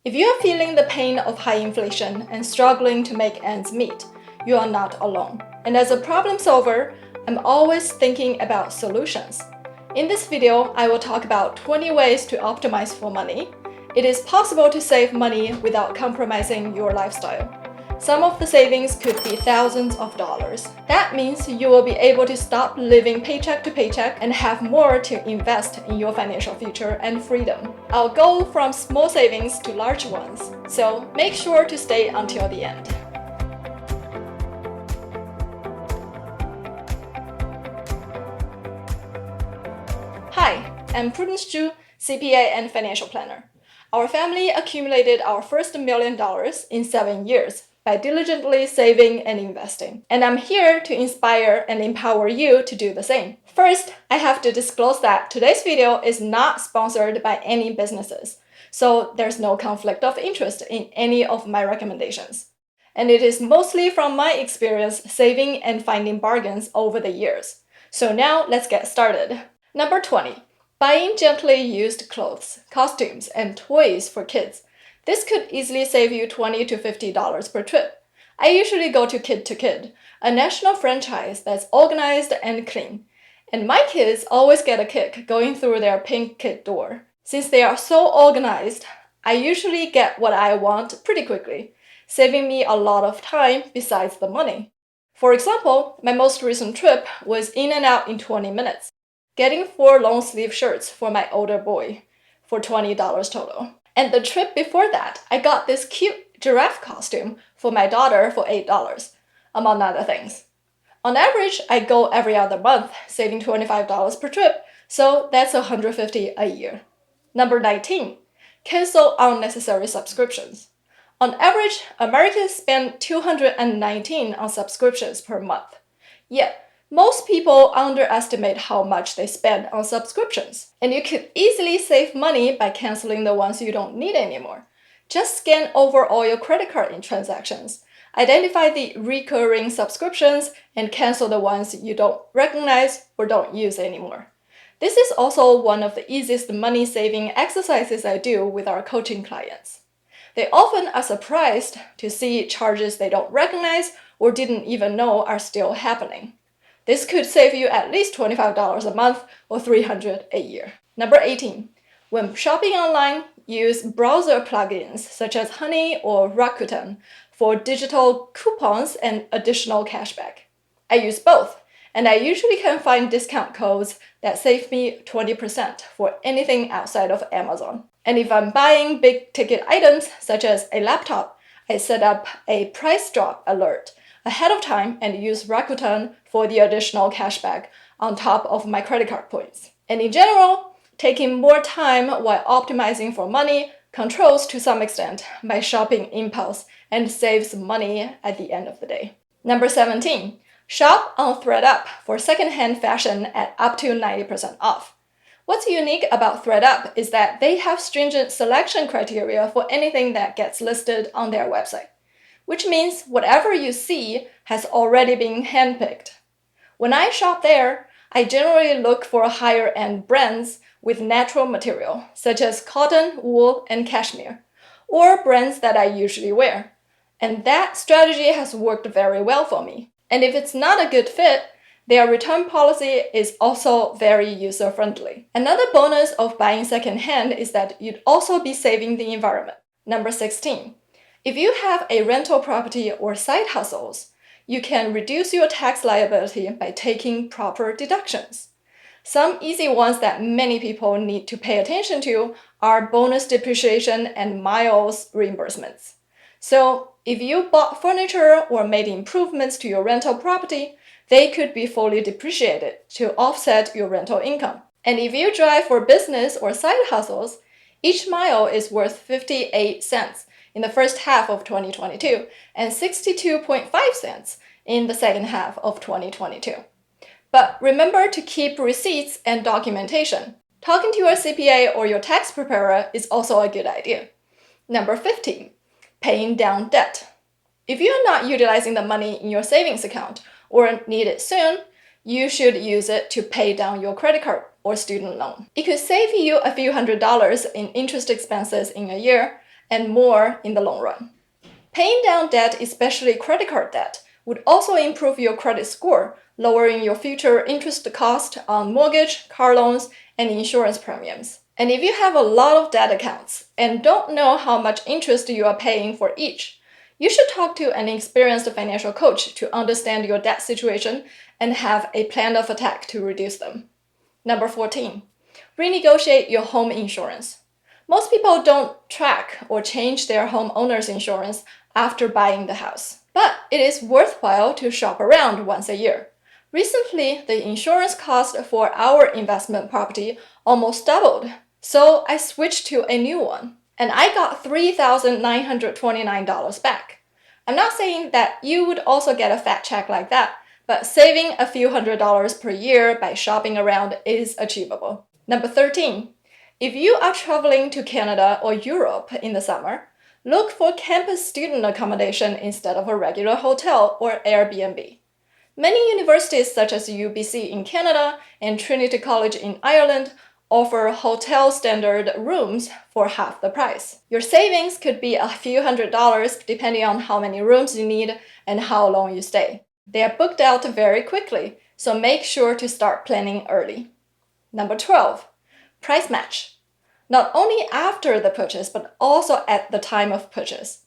If you are feeling the pain of high inflation and struggling to make ends meet, you are not alone. And as a problem solver, I'm always thinking about solutions. In this video, I will talk about 20 ways to optimize for money. It is possible to save money without compromising your lifestyle. Some of the savings could be thousands of dollars. That means you will be able to stop living paycheck to paycheck and have more to invest in your financial future and freedom. I'll go from small savings to large ones, so make sure to stay until the end. Hi, I'm Prudence Zhu, CPA and financial planner. Our family accumulated our first $1 million in 7 years by diligently saving and investing. And I'm here to inspire and empower you to do the same. First, I have to disclose that today's video is not sponsored by any businesses, so there's no conflict of interest in any of my recommendations. And it is mostly from my experience saving and finding bargains over the years. So now let's get started. Number 20. Buying gently used clothes, costumes, and toys for kids. This could easily save you $20 to $50 per trip. I usually go to Kid, a national franchise that's organized and clean. And my kids always get a kick going through their pink kid door. Since they are so organized, I usually get what I want pretty quickly, saving me a lot of time besides the money. For example, my most recent trip was in and out in 20 minutes, getting 4 long-sleeve shirts for my older boy for $20 total. And the trip before that, I got this cute giraffe costume for my daughter for $8, among other things. On average, I go every other month, saving $25 per trip, so that's $150 a year. Number 19. Cancel unnecessary subscriptions. On average, Americans spend $219 on subscriptions per month. Yet, most people underestimate how much they spend on subscriptions, and you could easily save money by canceling the ones you don't need anymore. Just scan over all your credit card transactions, identify the recurring subscriptions, and cancel the ones you don't recognize or don't use anymore. This is also one of the easiest money-saving exercises I do with our coaching clients. They often are surprised to see charges they don't recognize or didn't even know are still happening. This could save you at least $25 a month or $300 a year. Number 18. When shopping online, use browser plugins such as Honey or Rakuten for digital coupons and additional cashback. I use both, and I usually can find discount codes that save me 20% for anything outside of Amazon. And if I'm buying big-ticket items such as a laptop, I set up a price drop alert ahead of time and use Rakuten for the additional cashback on top of my credit card points. And in general, taking more time while optimizing for money controls to some extent my shopping impulse and saves money at the end of the day. Number 17. Shop on ThredUp for secondhand fashion at up to 90% off. What's unique about ThredUp is that they have stringent selection criteria for anything that gets listed on their website, which means whatever you see has already been handpicked. When I shop there, I generally look for higher-end brands with natural material, such as cotton, wool, and cashmere, or brands that I usually wear. And that strategy has worked very well for me. And if it's not a good fit, their return policy is also very user-friendly. Another bonus of buying secondhand is that you'd also be saving the environment. Number 16. If you have a rental property or side hustles, you can reduce your tax liability by taking proper deductions. Some easy ones that many people need to pay attention to are bonus depreciation and miles reimbursements. So, if you bought furniture or made improvements to your rental property, they could be fully depreciated to offset your rental income. And if you drive for business or side hustles, each mile is worth 58 cents in the first half of 2022 and 62.5 cents in the second half of 2022. But remember to keep receipts and documentation. Talking to your CPA or your tax preparer is also a good idea. Number 15. Paying down debt. If you're not utilizing the money in your savings account or need it soon, you should use it to pay down your credit card or student loan. It could save you a few $100s in interest expenses in a year, and more in the long run. Paying down debt, especially credit card debt, would also improve your credit score, lowering your future interest cost on mortgage, car loans, and insurance premiums. And if you have a lot of debt accounts and don't know how much interest you are paying for each, you should talk to an experienced financial coach to understand your debt situation and have a plan of attack to reduce them. Number 14, renegotiate your home insurance. Most people don't track or change their homeowner's insurance after buying the house, but it is worthwhile to shop around once a year. Recently, the insurance cost for our investment property almost doubled, so I switched to a new one, and I got $3,929 back. I'm not saying that you would also get a fat check like that, but saving a few $100s per year by shopping around is achievable. Number 13, if you are traveling to Canada or Europe in the summer, look for campus student accommodation instead of a regular hotel or Airbnb. Many universities such as UBC in Canada and Trinity College in Ireland offer hotel standard rooms for half the price. Your savings could be a few $100s depending on how many rooms you need and how long you stay. They are booked out very quickly, so make sure to start planning early. Number 12, price match. Not only after the purchase, but also at the time of purchase.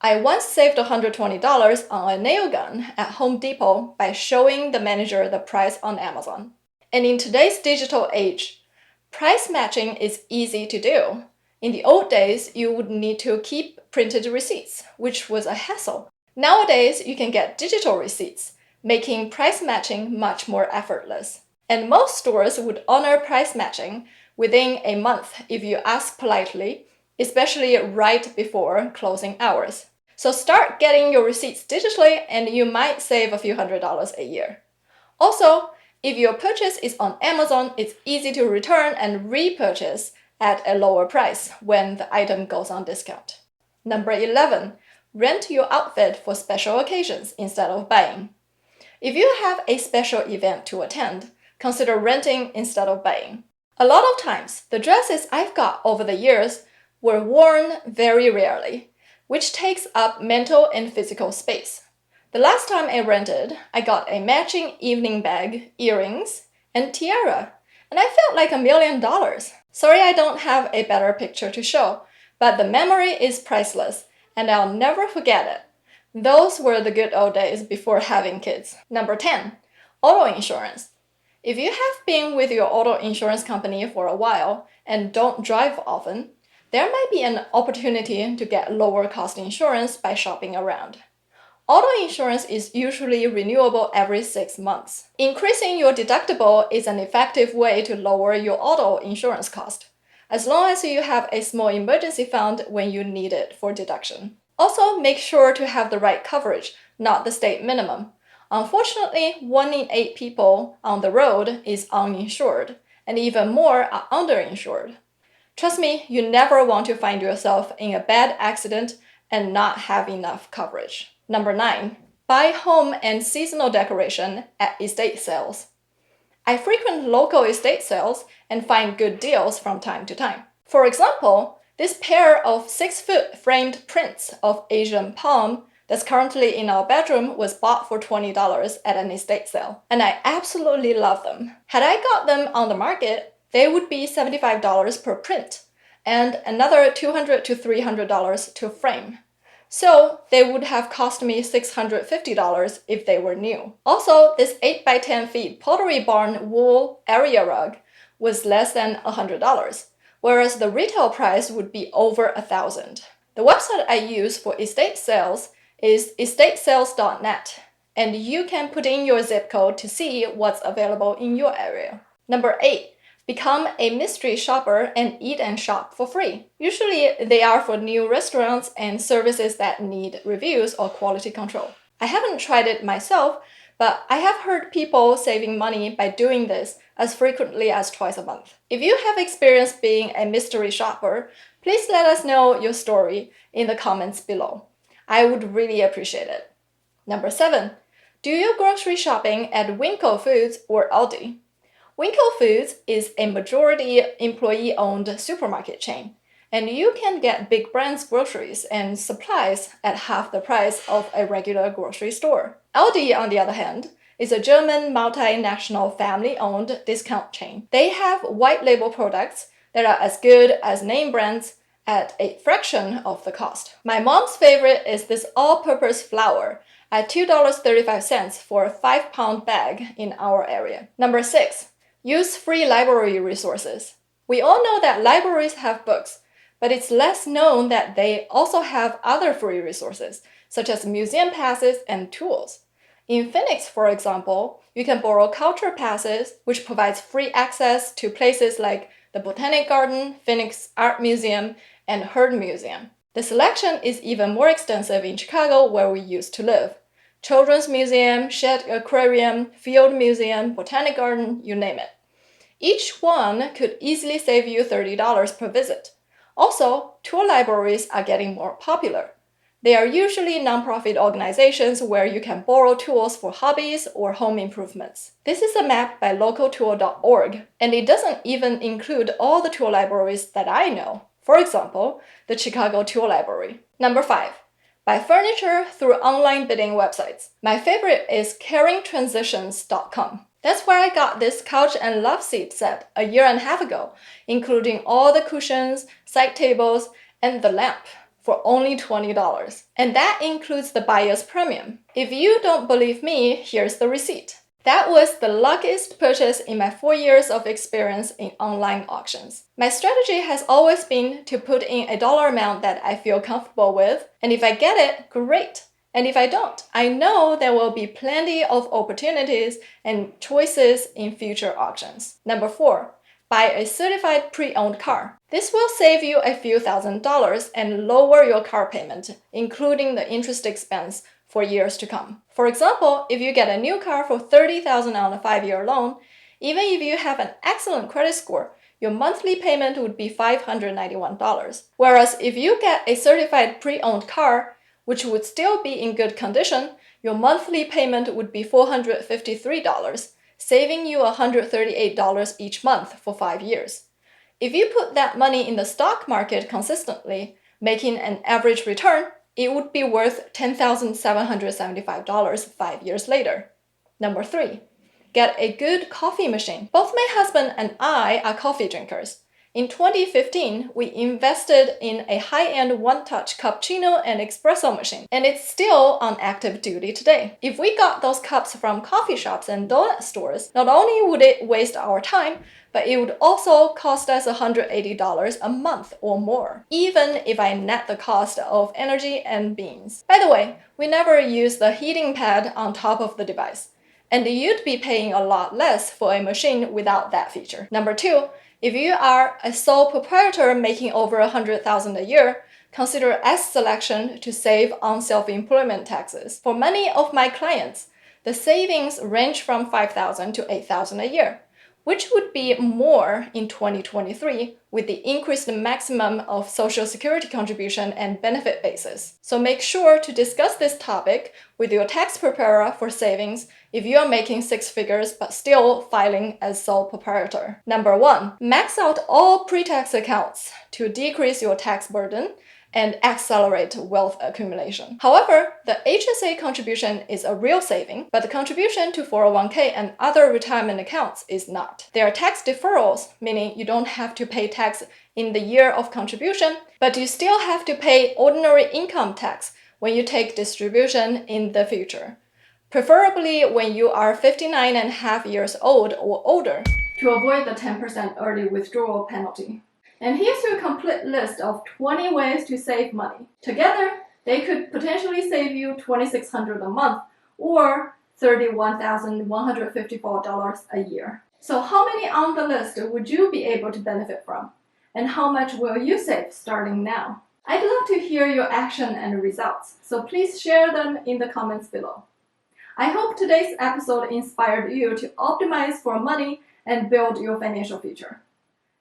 I once saved $120 on a nail gun at Home Depot by showing the manager the price on Amazon. And in today's digital age, price matching is easy to do. In the old days, you would need to keep printed receipts, which was a hassle. Nowadays, you can get digital receipts, making price matching much more effortless. And most stores would honor price matching within a month if you ask politely, especially right before closing hours. So start getting your receipts digitally and you might save a few $100s a year. Also, if your purchase is on Amazon, it's easy to return and repurchase at a lower price when the item goes on discount. Number 11, rent your outfit for special occasions instead of buying. If you have a special event to attend, consider renting instead of buying. A lot of times, the dresses I've got over the years were worn very rarely, which takes up mental and physical space. The last time I rented, I got a matching evening bag, earrings, and tiara, and I felt like $1 million. Sorry I don't have a better picture to show, but the memory is priceless, and I'll never forget it. Those were the good old days before having kids. Number 10, auto insurance. If you have been with your auto insurance company for a while and don't drive often, there might be an opportunity to get lower cost insurance by shopping around. Auto insurance is usually renewable every 6 months. Increasing your deductible is an effective way to lower your auto insurance cost, as long as you have a small emergency fund when you need it for deduction. Also, make sure to have the right coverage, not the state minimum. Unfortunately, 1 in 8 people on the road is uninsured, and even more are underinsured. Trust me, you never want to find yourself in a bad accident and not have enough coverage. Number 9, buy home and seasonal decoration at estate sales. I frequent local estate sales and find good deals from time to time. For example, this pair of 6-foot framed prints of Asian palm that's currently in our bedroom was bought for $20 at an estate sale, and I absolutely love them. Had I got them on the market, they would be $75 per print, and another $200 to $300 to frame. So they would have cost me $650 if they were new. Also, this 8 by 10 feet Pottery Barn wool area rug was less than $100, whereas the retail price would be over $1,000. The website I use for estate sales is estatesales.net, and you can put in your zip code to see what's available in your area. Number 8, become a mystery shopper and eat and shop for free. Usually, they are for new restaurants and services that need reviews or quality control. I haven't tried it myself, but I have heard people saving money by doing this as frequently as twice a month. If you have experience being a mystery shopper, please let us know your story in the comments below. I would really appreciate it. Number 7, do your grocery shopping at Winkle Foods or Aldi. Winkle Foods is a majority employee-owned supermarket chain, And you can get big brands groceries and supplies at half the price of a regular grocery store. Aldi, on the other hand, is a German multinational family-owned discount chain. They have white label products that are as good as name brands at a fraction of the cost. My mom's favorite is this all-purpose flour at $2.35 for a 5-pound bag in our area. Number 6, use free library resources. We all know that libraries have books, but it's less known that they also have other free resources, such as museum passes and tools. In Phoenix, for example, you can borrow culture passes, which provides free access to places like the Botanic Garden, Phoenix Art Museum, and Heard Museum. The selection is even more extensive in Chicago, where we used to live. Children's Museum, Shedd Aquarium, Field Museum, Botanic Garden, you name it. Each one could easily save you $30 per visit. Also, tour libraries are getting more popular. They are usually nonprofit organizations where you can borrow tools for hobbies or home improvements. This is a map by localtour.org, and it doesn't even include all the tour libraries that I know. For example, the Chicago Tour Library. Number 5, buy furniture through online bidding websites. My favorite is caringtransitions.com. That's where I got this couch and love seat set a year and a half ago, including all the cushions, side tables, and the lamp, for only $20. And that includes the buyer's premium. If you don't believe me, here's the receipt. That was the luckiest purchase in my 4 years of experience in online auctions. My strategy has always been to put in a dollar amount that I feel comfortable with, and if I get it, great. And if I don't, I know there will be plenty of opportunities and choices in future auctions. Number 4, buy a certified pre-owned car. This will save you a few $1,000s and lower your car payment, including the interest expense for years to come. For example, if you get a new car for $30,000 on a 5-year loan, even if you have an excellent credit score, your monthly payment would be $591. Whereas if you get a certified pre-owned car, which would still be in good condition, your monthly payment would be $453, saving you $138 each month for 5 years. If you put that money in the stock market consistently, making an average return, it would be worth $10,775 5 years later. Number 3, get a good coffee machine. Both my husband and I are coffee drinkers. In 2015, we invested in a high-end one-touch cappuccino and espresso machine, and it's still on active duty today. If we got those cups from coffee shops and donut stores, not only would it waste our time, but it would also cost us $180 a month or more, even if I net the cost of energy and beans. By the way, we never use the heating pad on top of the device, and you'd be paying a lot less for a machine without that feature. Number 2, if you are a sole proprietor making over $100,000 a year, consider S selection to save on self-employment taxes. For many of my clients, the savings range from $5,000 to $8,000 a year, which would be more in 2023 with the increased maximum of Social Security contribution and benefit basis. So make sure to discuss this topic with your tax preparer for savings if you are making 6 figures but still filing as sole proprietor. Number 1, max out all pre-tax accounts to decrease your tax burden and accelerate wealth accumulation. However, the HSA contribution is a real saving, but the contribution to 401k and other retirement accounts is not. There are tax deferrals, meaning you don't have to pay tax in the year of contribution, but you still have to pay ordinary income tax when you take distribution in the future, preferably when you are 59 and a half years old or older, to avoid the 10% early withdrawal penalty. And here's your complete list of 20 ways to save money. Together, they could potentially save you $2,600 a month or $31,154 a year. So how many on the list would you be able to benefit from? And how much will you save starting now? I'd love to hear your action and results, so please share them in the comments below. I hope today's episode inspired you to optimize for money and build your financial future.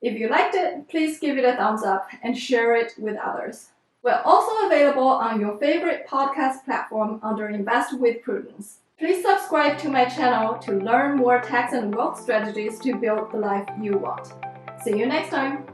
If you liked it, please give it a thumbs up and share it with others. We're also available on your favorite podcast platform under Invest with Prudence. Please subscribe to my channel to learn more tax and wealth strategies to build the life you want. See you next time!